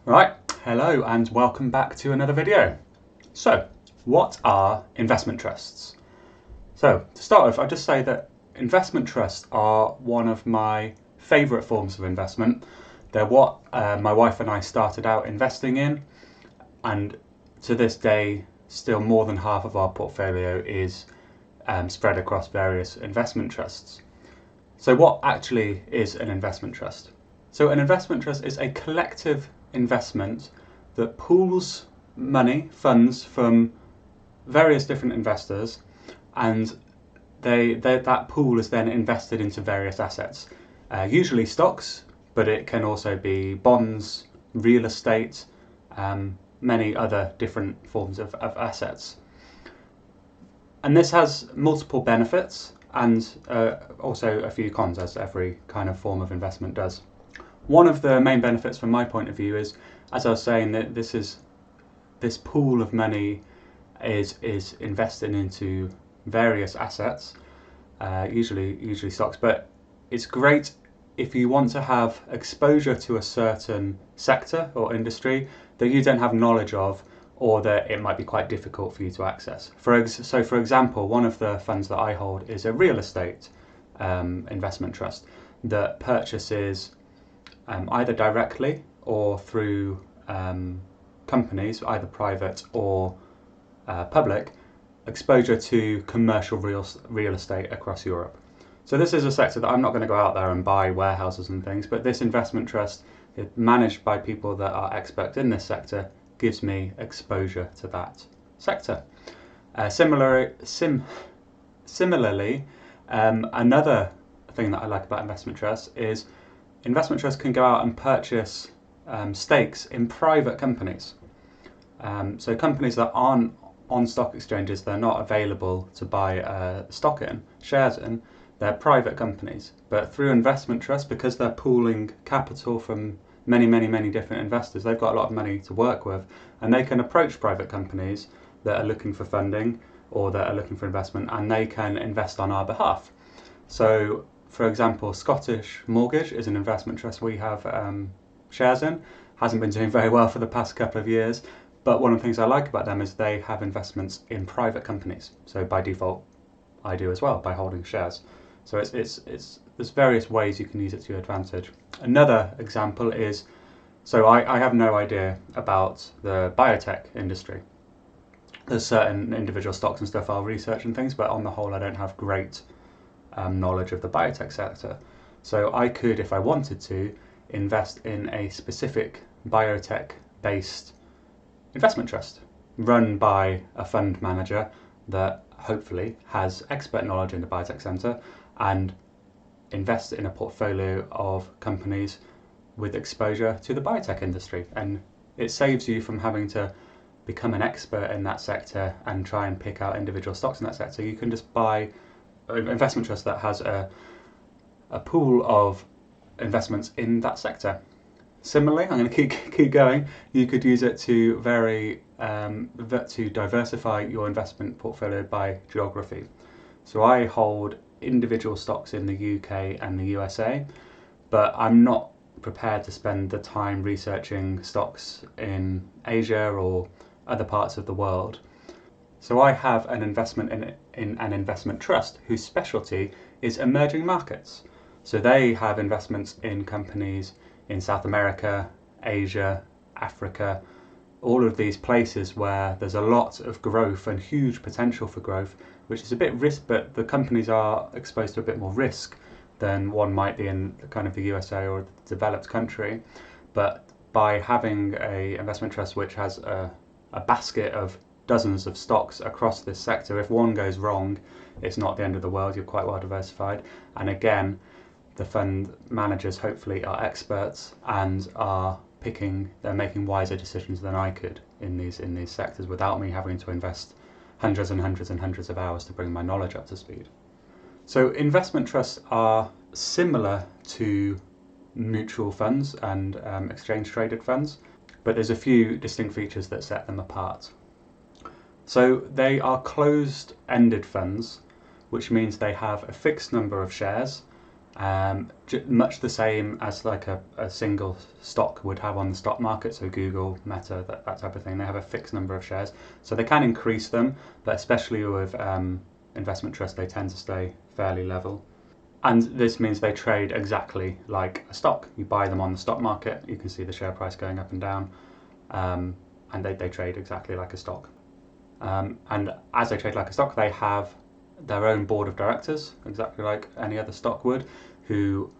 Right, hello and welcome back to another video. So, what are investment trusts? So, to start with, I'll just say that investment trusts are one of my favourite forms of investment. They're what my wife and I started out investing in, and to this day, still more than half of our portfolio is spread across various investment trusts. So, what actually is an investment trust? So, an investment trust is a collective investment that pools money, funds from various different investors, and that pool is then invested into various assets, usually stocks, but it can also be bonds, real estate, many other different forms of assets. And this has multiple benefits and also a few cons, as every kind of form of investment does. One of the main benefits from my point of view is, as I was saying, that this pool of money is invested into various assets, usually stocks, but it's great if you want to have exposure to a certain sector or industry that you don't have knowledge of, or that it might be quite difficult for you to access. For example, one of the funds that I hold is a real estate investment trust that purchases either directly or through companies, either private or public, exposure to commercial real estate across Europe. So this is a sector that I'm not going to go out there and buy warehouses and things, but this investment trust, managed by people that are expert in this sector, gives me exposure to that sector. Similarly, another thing that I like about investment trusts is investment trusts can go out and purchase stakes in private companies. So companies that aren't on stock exchanges, they're not available to buy shares in, they're private companies. But through investment trusts, because they're pooling capital from many different investors, they've got a lot of money to work with, and they can approach private companies that are looking for funding or that are looking for investment, and they can invest on our behalf. So, for example, Scottish Mortgage is an investment trust we have shares in. Hasn't been doing very well for the past couple of years, but one of the things I like about them is they have investments in private companies. So by default, I do as well by holding shares. So there's various ways you can use it to your advantage. Another example is, so I have no idea about the biotech industry. There's certain individual stocks and stuff I'll research and things, but on the whole I don't have great knowledge of the biotech sector. So I could, if I wanted to, invest in a specific biotech-based investment trust run by a fund manager that hopefully has expert knowledge in the biotech sector and invest in a portfolio of companies with exposure to the biotech industry. And it saves you from having to become an expert in that sector and try and pick out individual stocks in that sector. You can just buy an investment trust that has a pool of investments in that sector. Similarly, I'm going to keep going. You could use it to diversify your investment portfolio by geography. So I hold individual stocks in the UK and the USA, but I'm not prepared to spend the time researching stocks in Asia or other parts of the world. So I have an investment in an investment trust whose specialty is emerging markets. So they have investments in companies in South America, Asia, Africa, all of these places where there's a lot of growth and huge potential for growth, which is a bit risk, but the companies are exposed to a bit more risk than one might be in kind of the USA or a developed country. But by having a investment trust which has a basket of dozens of stocks across this sector, if one goes wrong, it's not the end of the world, you're quite well diversified. And again, the fund managers hopefully are experts and they're making wiser decisions than I could in these sectors without me having to invest hundreds of hours to bring my knowledge up to speed. So investment trusts are similar to mutual funds and exchange traded funds, but there's a few distinct features that set them apart. So they are closed-ended funds, which means they have a fixed number of shares much the same as like a single stock would have on the stock market. So Google, Meta, that type of thing. They have a fixed number of shares, so they can increase them, but especially with investment trusts, they tend to stay fairly level. And this means they trade exactly like a stock. You buy them on the stock market, you can see the share price going up and down, and they trade exactly like a stock. And as they trade like a stock, they have their own board of directors, exactly like any other stock would, who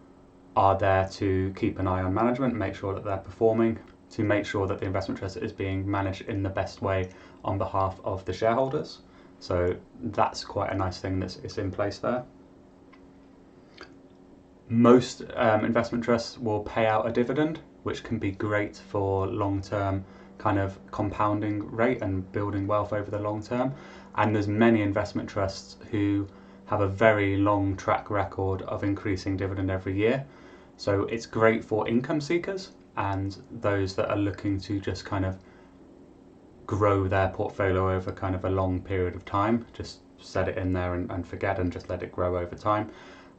are there to keep an eye on management, make sure that they're performing, to make sure that the investment trust is being managed in the best way on behalf of the shareholders. So that's quite a nice thing that's in place there. Most investment trusts will pay out a dividend, which can be great for long-term kind of compounding rate and building wealth over the long term. And there's many investment trusts who have a very long track record of increasing dividend every year. So it's great for income seekers and those that are looking to just kind of grow their portfolio over kind of a long period of time. Just set it in there and forget, and just let it grow over time.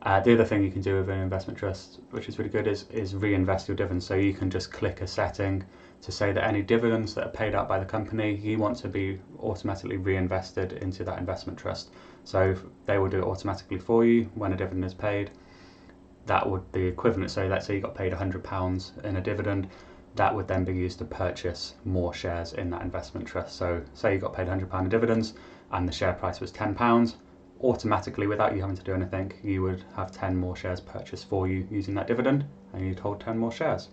The other thing you can do with an investment trust, which is really good, is reinvest your dividends. So you can just click a setting to say that any dividends that are paid out by the company, you want to be automatically reinvested into that investment trust. So they will do it automatically for you when a dividend is paid. That would be equivalent. So let's say you got paid £100 in a dividend, that would then be used to purchase more shares in that investment trust. So say you got paid £100 in dividends and the share price was £10, automatically, without you having to do anything, you would have 10 more shares purchased for you using that dividend, and you'd hold 10 more shares.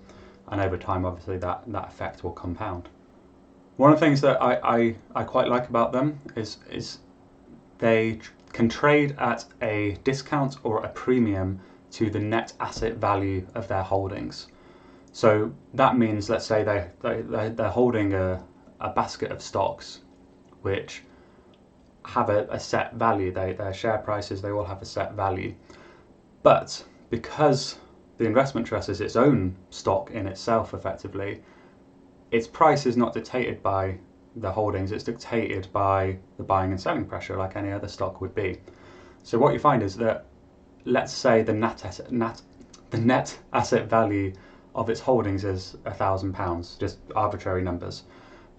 And over time, obviously, that effect will compound. One of the things that I quite like about them is they can trade at a discount or a premium to the net asset value of their holdings. So that means, let's say they're holding a basket of stocks which have a set value. Their share prices, they all have a set value. But because the investment trust is its own stock in itself, effectively, its price is not dictated by the holdings, it's dictated by the buying and selling pressure like any other stock would be. So what you find is that, let's say the net asset value of its holdings is £1,000, just arbitrary numbers.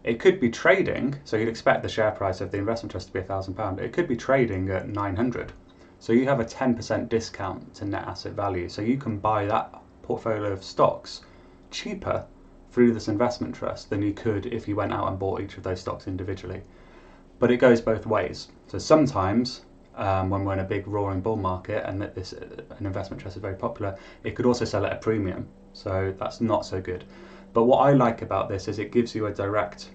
It could be trading, so you'd expect the share price of the investment trust to be £1,000. It could be trading at 900. So you have a 10% discount to net asset value. So you can buy that portfolio of stocks cheaper through this investment trust than you could if you went out and bought each of those stocks individually. But it goes both ways. So sometimes when we're in a big roaring bull market and an investment trust is very popular, it could also sell at a premium. So that's not so good. But what I like about this is it gives you a direct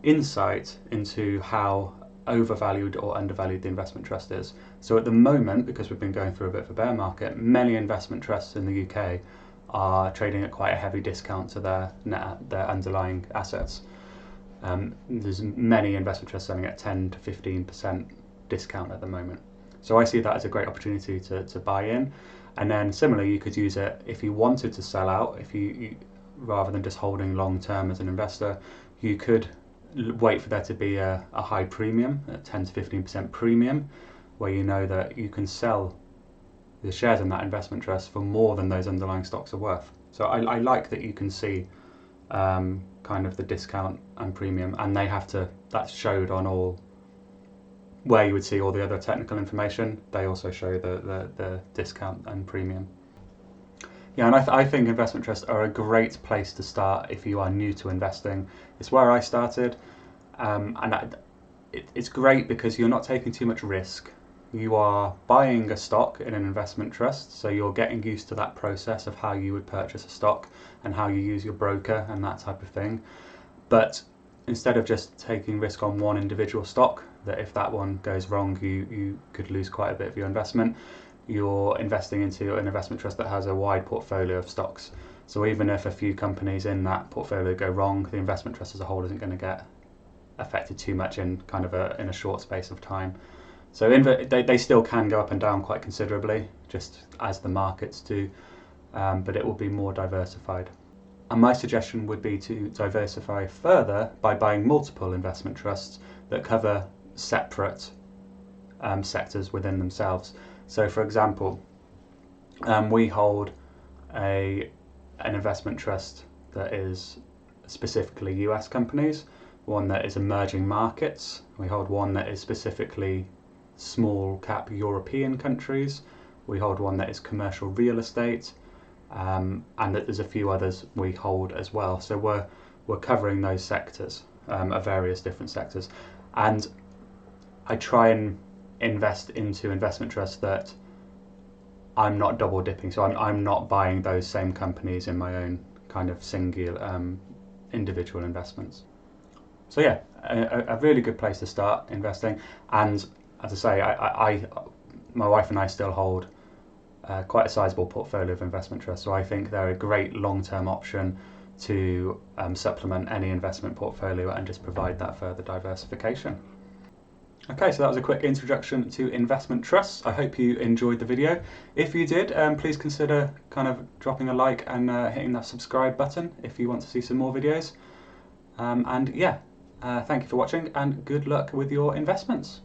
insight into how overvalued or undervalued the investment trust is. So at the moment, because we've been going through a bit of a bear market, many investment trusts in the UK are trading at quite a heavy discount to their underlying assets. There's many investment trusts selling at 10 to 15% discount at the moment. So I see that as a great opportunity to buy in. And then similarly, you could use it if you wanted to sell out. If you rather than just holding long term as an investor, you could wait for there to be a high premium, a 10 to 15% premium, where you know that you can sell the shares in that investment trust for more than those underlying stocks are worth. So I like that you can see kind of the discount and premium, and that's showed on all where you would see all the other technical information. They also show the discount and premium. Yeah, and I think investment trusts are a great place to start if you are new to investing. It's where I started, and it's great because you're not taking too much risk. You are buying a stock in an investment trust, so you're getting used to that process of how you would purchase a stock and how you use your broker and that type of thing. But instead of just taking risk on one individual stock, that if that one goes wrong, you could lose quite a bit of your investment, you're investing into an investment trust that has a wide portfolio of stocks. So even if a few companies in that portfolio go wrong, the investment trust as a whole isn't going to get affected too much in kind of in a short space of time. So they still can go up and down quite considerably, just as the markets do, but it will be more diversified. And my suggestion would be to diversify further by buying multiple investment trusts that cover separate sectors within themselves. So for example, We hold an investment trust that is specifically US companies, one that is emerging markets. We hold one that is specifically small cap European countries. We hold one that is commercial real estate, and that there's a few others we hold as well. So we're covering those sectors, of various different sectors, and I try and invest into investment trusts that I'm not double dipping. So I'm not buying those same companies in my own kind of singular individual investments. So yeah, a really good place to start investing. And as I say, my wife and I still hold quite a sizable portfolio of investment trusts. So I think they're a great long-term option to supplement any investment portfolio and just provide that further diversification. Okay, so that was a quick introduction to investment trusts. I hope you enjoyed the video. If you did, please consider kind of dropping a like and hitting that subscribe button if you want to see some more videos. And yeah, thank you for watching and good luck with your investments.